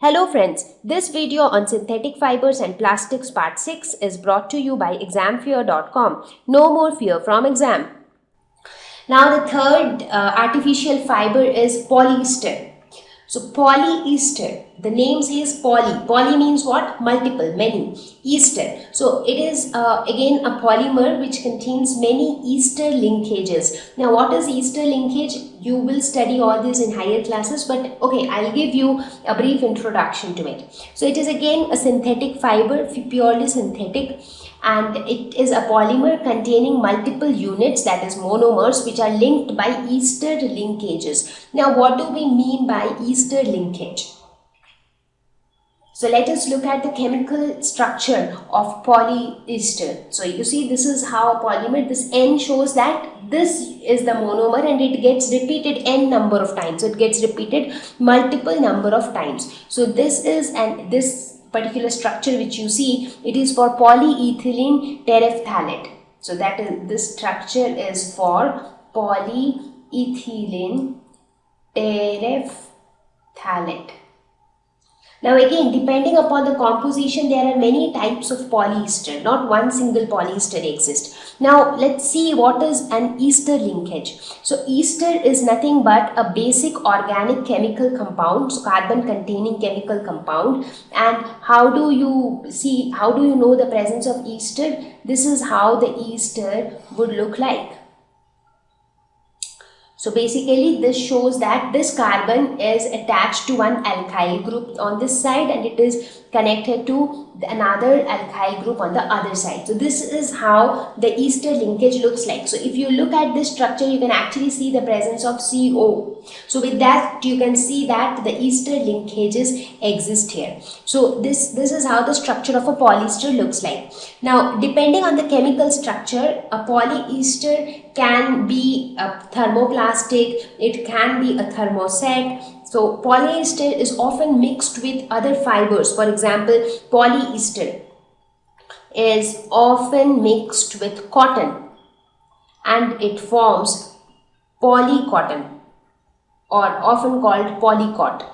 Hello friends, this video on synthetic fibers and plastics part 6 is brought to you by examfear.com. No more fear from exam. Now the third artificial fiber is polyester. So polyester, the name says poly. Poly means what? Multiple, many. Ester. So it is again a polymer which contains many ester linkages. Now what is ester linkage? You will study all this in higher classes, but okay, I'll give you a brief introduction to it. So it is again a synthetic fiber, purely synthetic, and it is a polymer containing multiple units, that is monomers, which are linked by ester linkages. Now what do we mean by ester linkage? So let us look at the chemical structure of polyester. So you see, this is how a polymer, this N shows that this is the monomer and it gets repeated N number of times. So it gets repeated multiple number of times. So this is this particular structure which you see, it is for polyethylene terephthalate. So that is, this structure is for polyethylene terephthalate. Now again, depending upon the composition, there are many types of polyester. Not one single polyester exists. Now let's see what is an ester linkage. So ester is nothing but a basic organic chemical compound, so carbon containing chemical compound. And how do you know the presence of ester? This is how the ester would look like. So basically this shows that this carbon is attached to one alkyl group on this side and it is connected to another alkyl group on the other side. So this is how the ester linkage looks like. So if you look at this structure, you can actually see the presence of CO. So with that, you can see that the ester linkages exist here. So this is how the structure of a polyester looks like. Now, depending on the chemical structure, a polyester can be a thermoplastic, it can be a thermoset. So polyester is often mixed with other fibers. For example, polyester is often mixed with cotton and it forms polycotton, or often called polycot.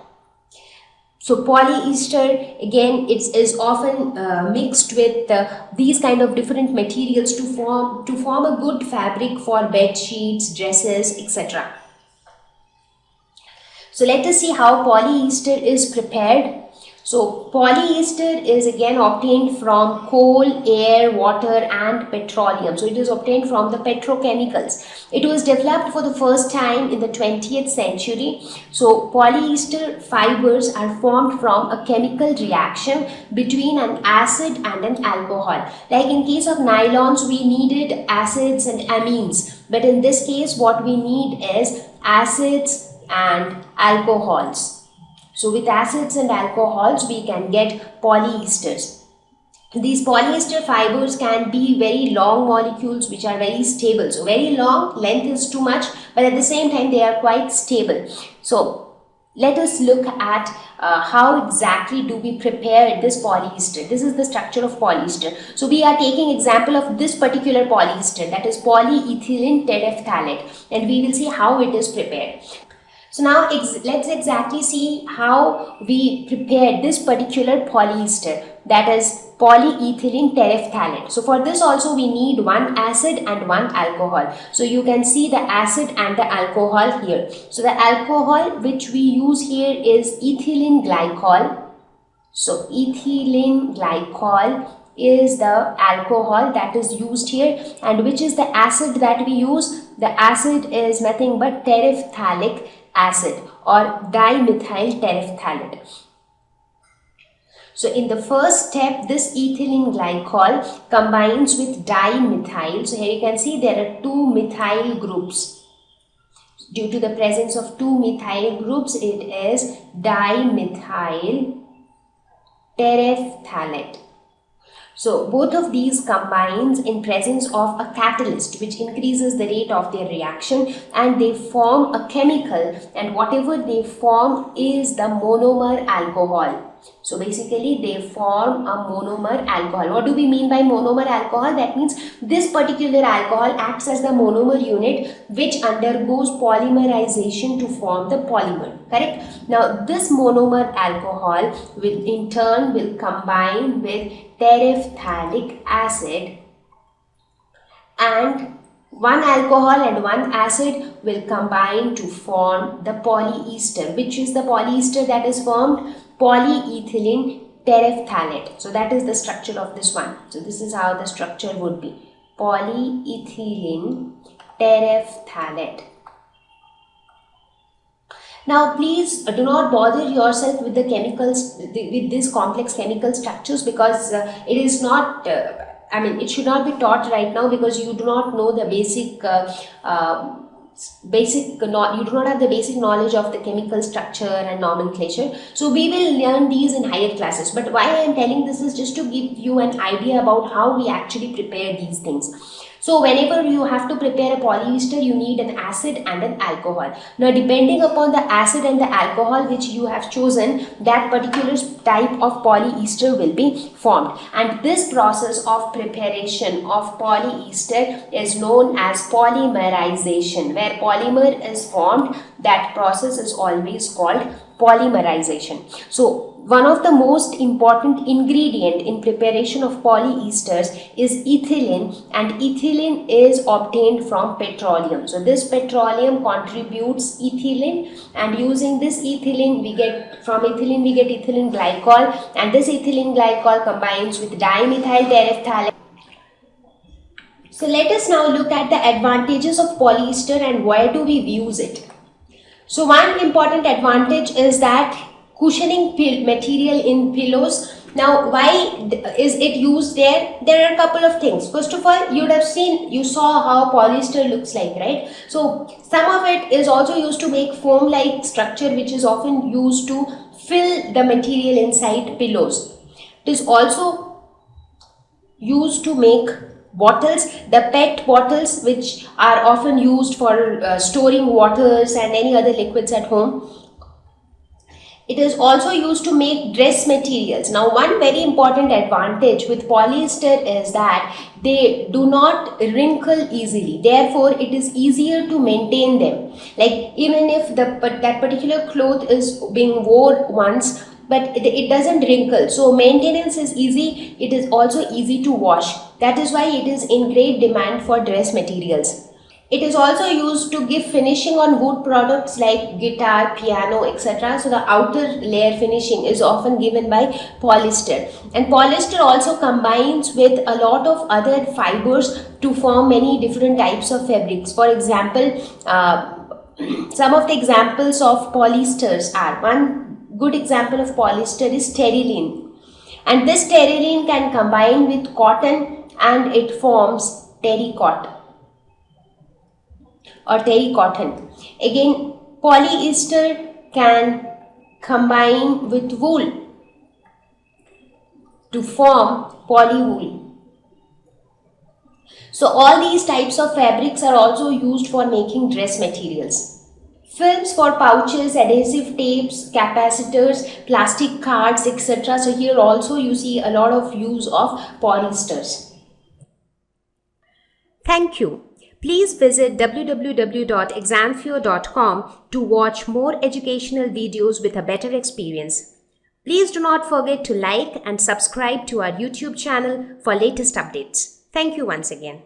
So polyester again, it is often mixed with these kind of different materials to form a good fabric for bed sheets, dresses, etc. So let us see how polyester is prepared. So polyester is again obtained from coal, air, water and petroleum. So it is obtained from the petrochemicals. It was developed for the first time in the 20th century. So polyester fibers are formed from a chemical reaction between an acid and an alcohol. Like in case of nylons, we needed acids and amines. But in this case, what we need is acids and alcohols. So with acids and alcohols, we can get polyesters. These polyester fibers can be very long molecules which are very stable. So very long, length is too much, but at the same time they are quite stable. So let us look at how exactly do we prepare this polyester. This is the structure of polyester. So we are taking example of this particular polyester, that is polyethylene terephthalate, and we will see how it is prepared. So now let's exactly see how we prepare this particular polyester, that is polyethylene terephthalate. So for this also we need one acid and one alcohol. So you can see the acid and the alcohol here. So the alcohol which we use here is ethylene glycol. So ethylene glycol is the alcohol that is used here, and which is the acid that we use? The acid is nothing but terephthalic acid or dimethyl terephthalate. So in the first step, this ethylene glycol combines with dimethyl. So here you can see there are two methyl groups. Due to the presence of two methyl groups, it is dimethyl terephthalate. So both of these combines in presence of a catalyst which increases the rate of their reaction, and they form a chemical, and whatever they form is the monomer alcohol. So basically they form a monomer alcohol. What do we mean by monomer alcohol? That means this particular alcohol acts as the monomer unit which undergoes polymerization to form the polymer. Correct? Now this monomer alcohol will in turn will combine with terephthalic acid, and one alcohol and one acid will combine to form the polyester. Which is the polyester that is formed? Polyethylene terephthalate. So that is the structure of this one. So this is how the structure would be. Polyethylene terephthalate. Now please do not bother yourself with the chemicals, with these complex chemical structures, because it is not it should not be taught right now, because you do not know the basic you do not have the basic knowledge of the chemical structure and nomenclature. So we will learn these in higher classes. But why I am telling this is just to give you an idea about how we actually prepare these things. So whenever you have to prepare a polyester, you need an acid and an alcohol. Now depending upon the acid and the alcohol which you have chosen, that particular type of polyester will be formed. And this process of preparation of polyester is known as polymerization. Where polymer is formed, that process is always called polymerization. So one of the most important ingredient in preparation of polyesters is ethylene, and ethylene is obtained from petroleum. So this petroleum contributes ethylene, and using this ethylene we get ethylene glycol, and this ethylene glycol combines with dimethyl terephthalate. So let us now look at the advantages of polyester and where do we use it. So one important advantage is that cushioning material in pillows. Now why is it used there? There are a couple of things. First of all, you saw how polyester looks like, right? So some of it is also used to make foam like structure, which is often used to fill the material inside pillows. It is also used to make bottles, the PET bottles, which are often used for storing waters and any other liquids at home. It is also used to make dress materials. Now one very important advantage with polyester is that they do not wrinkle easily. Therefore it is easier to maintain them. Like even if that particular cloth is being worn once, but it doesn't wrinkle. So maintenance is easy. It is also easy to wash. That is why it is in great demand for dress materials. It is also used to give finishing on wood products like guitar, piano, etc. So the outer layer finishing is often given by polyester. And polyester also combines with a lot of other fibers to form many different types of fabrics. For example, some of the examples of polyesters are, one good example of polyester is terylene. And this terylene can combine with cotton and it forms terracotta or terracotton. Again, polyester can combine with wool to form polywool. So all these types of fabrics are also used for making dress materials. Films for pouches, adhesive tapes, capacitors, plastic cards, etc. So here also you see a lot of use of polyesters. Thank you. Please visit www.examfear.com to watch more educational videos with a better experience. Please do not forget to like and subscribe to our YouTube channel for latest updates. Thank you once again.